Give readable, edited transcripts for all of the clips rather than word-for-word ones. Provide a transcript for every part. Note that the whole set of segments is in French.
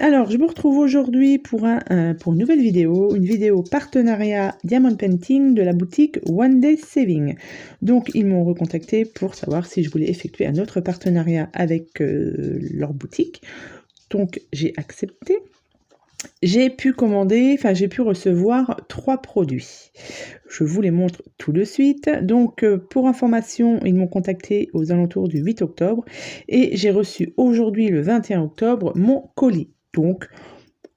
Alors, je me retrouve aujourd'hui pour une nouvelle vidéo, une vidéo partenariat Diamond Painting de la boutique One Day Saving. Donc, ils m'ont recontacté pour savoir si je voulais effectuer un autre partenariat avec leur boutique. Donc, j'ai accepté. J'ai pu recevoir 3 produits. Je vous les montre tout de suite. Donc, pour information, ils m'ont contacté aux alentours du 8 octobre et j'ai reçu aujourd'hui, le 21 octobre, mon colis. Donc,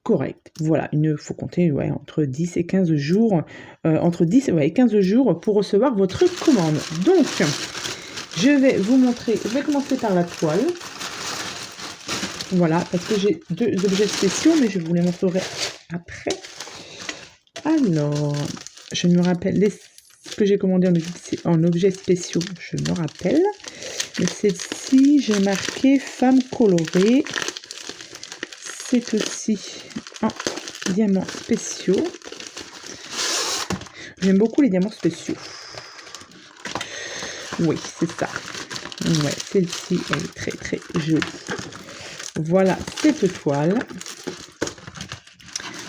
correct. Voilà, il faut compter entre 10 et 15 jours, entre 10 et 15 jours pour recevoir votre commande. Donc, je vais vous montrer, je vais commencer par la toile. Voilà, parce que j'ai 2 objets spéciaux, mais je vous les montrerai après. Alors, je me rappelle ce que j'ai commandé en objets spéciaux, je me rappelle. Mais celle-ci, j'ai marqué femme colorée. C'est aussi en diamants spéciaux. J'aime beaucoup les diamants spéciaux. Oui, c'est ça. Ouais, celle-ci, elle est très très jolie. Voilà cette toile.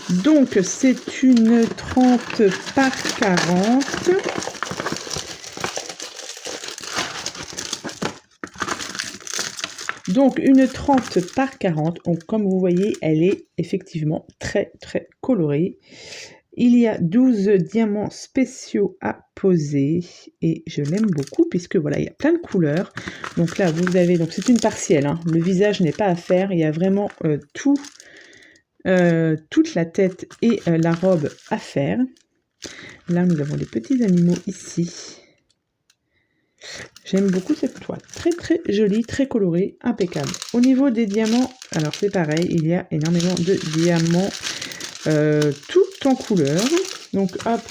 Donc, c'est une 30 par 40. Donc, une 30 par 40. Donc, comme vous voyez, elle est effectivement très, très colorée. Il y a 12 diamants spéciaux à poser et je l'aime beaucoup puisque voilà, il y a plein de couleurs. Donc là, vous avez, donc c'est une partielle, hein. Le visage n'est pas à faire, il y a vraiment toute la tête et la robe à faire. Là, nous avons des petits animaux ici. J'aime beaucoup cette toile, très très jolie, très colorée, impeccable. Au niveau des diamants, alors c'est pareil, il y a énormément de diamants tout en couleur. Donc hop,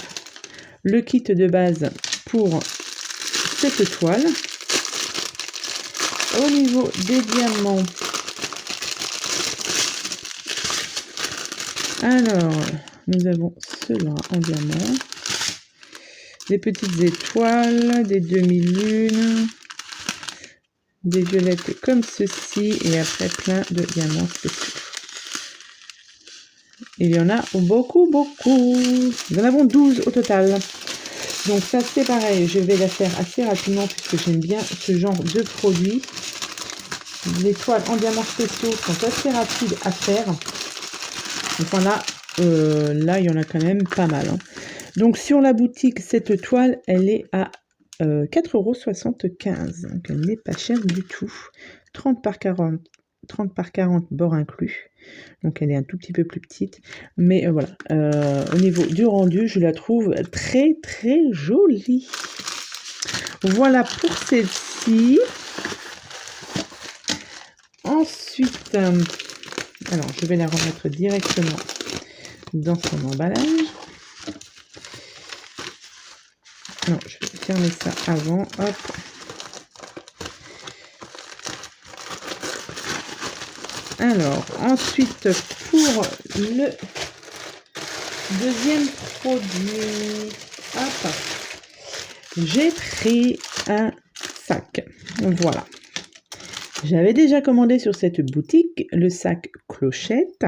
le kit de base pour cette toile. Au niveau des diamants, alors nous avons ceux-là en diamant, des petites étoiles, des demi-lunes, des violettes comme ceci et après plein de diamants spéciaux. Il y en a beaucoup. Nous en avons 12 au total. Donc ça c'est pareil, je vais la faire assez rapidement puisque j'aime bien ce genre de produit. Les toiles en diamants spéciaux sont assez rapides à faire. Enfin là il y en a quand même pas mal. Hein. Donc sur la boutique, cette toile, elle est à 4,75 €. Donc elle n'est pas chère du tout. 30 par 40 bord inclus. Donc elle est un tout petit peu plus petite. Mais voilà, au niveau du rendu, je la trouve très très jolie. Voilà pour celle-ci. Ensuite, alors je vais la remettre directement dans son emballage. Non, je vais fermer ça avant. Hop. Alors, ensuite, pour le deuxième produit, hop, j'ai pris un sac. Voilà. J'avais déjà commandé sur cette boutique le sac clochette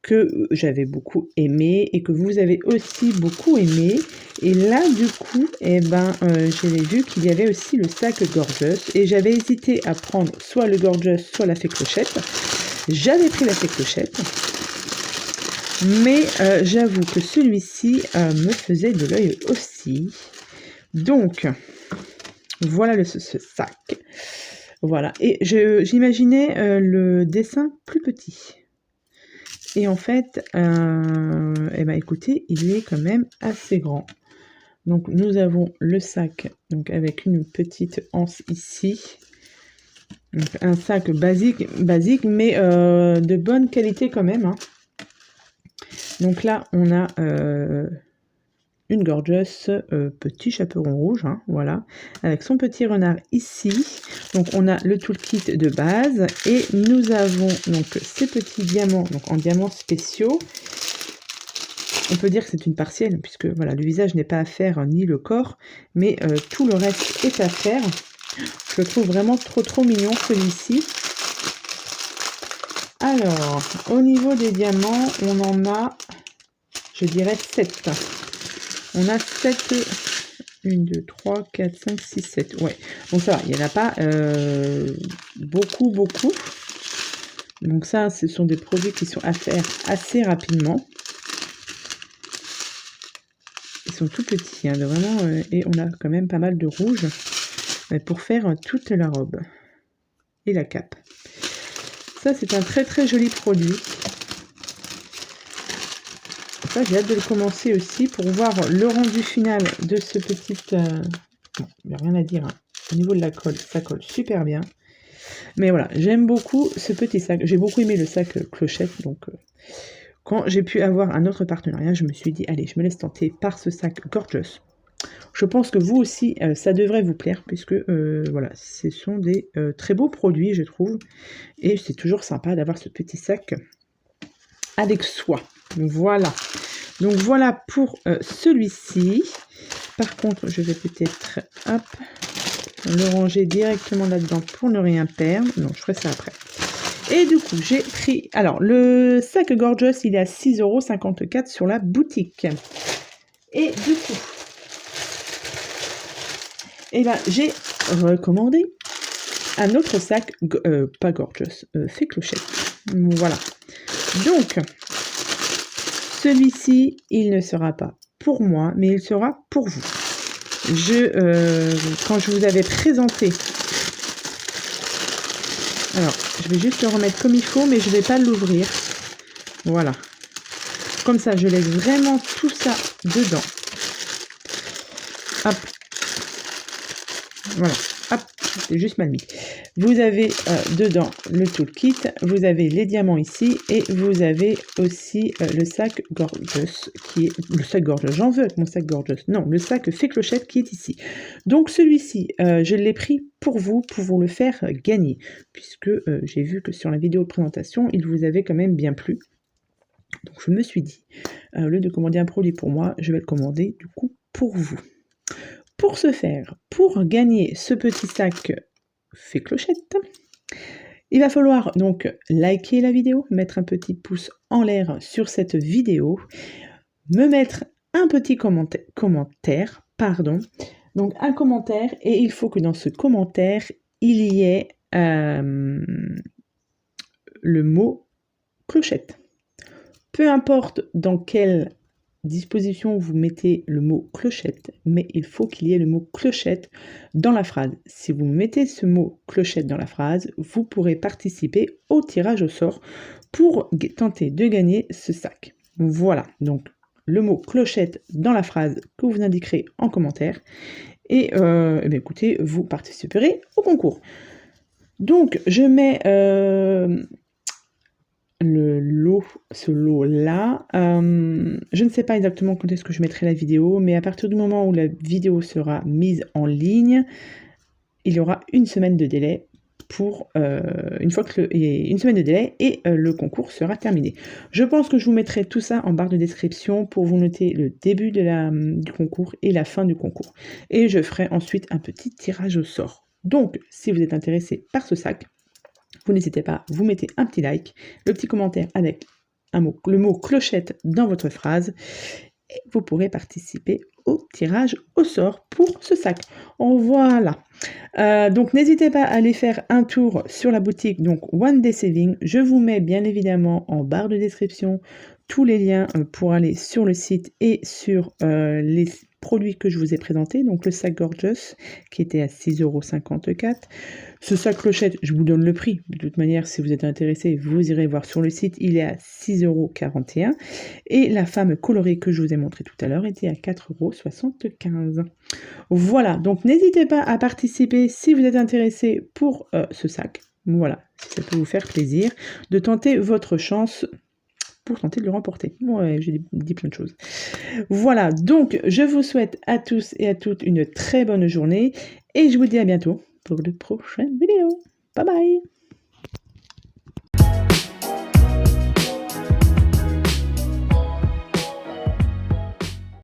que j'avais beaucoup aimé et que vous avez aussi beaucoup aimé. Et là, du coup, j'ai vu qu'il y avait aussi le sac Gorgeous et j'avais hésité à prendre soit le Gorgeous, soit la fée clochette. J'avais pris la fée clochette, mais j'avoue que celui-ci me faisait de l'œil aussi. Donc, voilà ce sac. Voilà, et j'imaginais le dessin plus petit. Et en fait, écoutez, il est quand même assez grand. Donc, nous avons le sac avec une petite anse ici. Donc, un sac basique mais de bonne qualité quand même. Hein. Donc là, on a une Gorgeous, petit chaperon rouge, hein, voilà, avec son petit renard ici. Donc on a le toolkit de base et nous avons donc ces petits diamants, donc en diamants spéciaux. On peut dire que c'est une partielle puisque voilà, le visage n'est pas à faire ni le corps, mais tout le reste est à faire. Je le trouve vraiment trop mignon celui-ci. Alors, au niveau des diamants, on en a, je dirais 7. On a 7, 1, 2, 3, 4, 5, 6, 7. Ouais, donc ça va, il n'y en a pas beaucoup. Donc ça, ce sont des produits qui sont à faire assez rapidement. Ils sont tout petits, hein, vraiment, et on a quand même pas mal de rouge pour faire toute la robe et la cape. Ça, c'est un très très joli produit. Ça, j'ai hâte de le commencer aussi pour voir le rendu final de ce petit... Bon, il n'y a rien à dire, hein. Au niveau de la colle, ça colle super bien. Mais voilà, j'aime beaucoup ce petit sac. J'ai beaucoup aimé le sac clochette, donc... Quand j'ai pu avoir un autre partenariat, je me suis dit, allez, je me laisse tenter par ce sac Gorgeous. Je pense que vous aussi, ça devrait vous plaire, puisque voilà, ce sont des très beaux produits, je trouve. Et c'est toujours sympa d'avoir ce petit sac avec soi. Voilà. Donc voilà pour celui-ci. Par contre, je vais peut-être, hop, le ranger directement là-dedans pour ne rien perdre. Non, je ferai ça après. Et du coup, j'ai pris... Alors, le sac Gorgeous, il est à 6,54 € sur la boutique. Et du coup, eh ben, j'ai recommandé un autre sac, pas Gorgeous, fait clochette. Voilà. Donc, celui-ci, il ne sera pas pour moi, mais il sera pour vous. Quand je vous avais présenté... Alors, je vais juste le remettre comme il faut, mais je ne vais pas l'ouvrir. Voilà. Comme ça, je laisse vraiment tout ça dedans. Hop. Voilà. Hop. C'est juste mal mis. Vous avez dedans le toolkit. Vous avez les diamants ici. Et vous avez aussi le sac Gorgeous. Qui est le sac Gorgeous. J'en veux avec mon sac Gorgeous. Non, le sac fait clochette qui est ici. Donc celui-ci, je l'ai pris pour vous le faire gagner. Puisque j'ai vu que sur la vidéo de présentation, il vous avait quand même bien plu. Donc je me suis dit, au lieu de commander un produit pour moi, je vais le commander du coup pour vous. Pour ce faire, pour gagner ce petit sac fait clochette, il va falloir donc liker la vidéo, mettre un petit pouce en l'air sur cette vidéo, me mettre un petit commentaire, donc un commentaire, et il faut que dans ce commentaire, il y ait le mot clochette. Peu importe dans quelle disposition vous mettez le mot clochette, mais il faut qu'il y ait le mot clochette dans la phrase. Si vous mettez ce mot clochette dans la phrase, vous pourrez participer au tirage au sort pour tenter de gagner ce sac. Voilà, donc le mot clochette dans la phrase que vous indiquerez en commentaire et écoutez, vous participerez au concours. Donc je mets... ce lot-là. Je ne sais pas exactement quand est-ce que je mettrai la vidéo, mais à partir du moment où la vidéo sera mise en ligne, il y aura une semaine de délai pour une semaine de délai et le concours sera terminé. Je pense que je vous mettrai tout ça en barre de description pour vous noter le début du concours et la fin du concours. Et je ferai ensuite un petit tirage au sort. Donc, si vous êtes intéressé par ce sac, vous n'hésitez pas, vous mettez un petit like, le petit commentaire avec le mot clochette dans votre phrase et vous pourrez participer au tirage au sort pour ce sac. Voilà. Donc n'hésitez pas à aller faire un tour sur la boutique, donc One Day Saving. Je vous mets bien évidemment en barre de description tous les liens pour aller sur le site et sur les produits que je vous ai présentés. Donc le sac Gorgeous qui était à 6,54 €. Ce sac clochette, je vous donne le prix. De toute manière, si vous êtes intéressé, vous irez voir sur le site. Il est à 6,41 €. Et la femme colorée que je vous ai montré tout à l'heure était à 4,75 €. Voilà, donc n'hésitez pas à participer si vous êtes intéressé pour ce sac. Voilà, si ça peut vous faire plaisir de tenter votre chance pour tenter de le remporter. Ouais, j'ai dit plein de choses. Voilà, donc je vous souhaite à tous et à toutes une très bonne journée et je vous dis à bientôt pour de prochaines vidéos. Bye bye!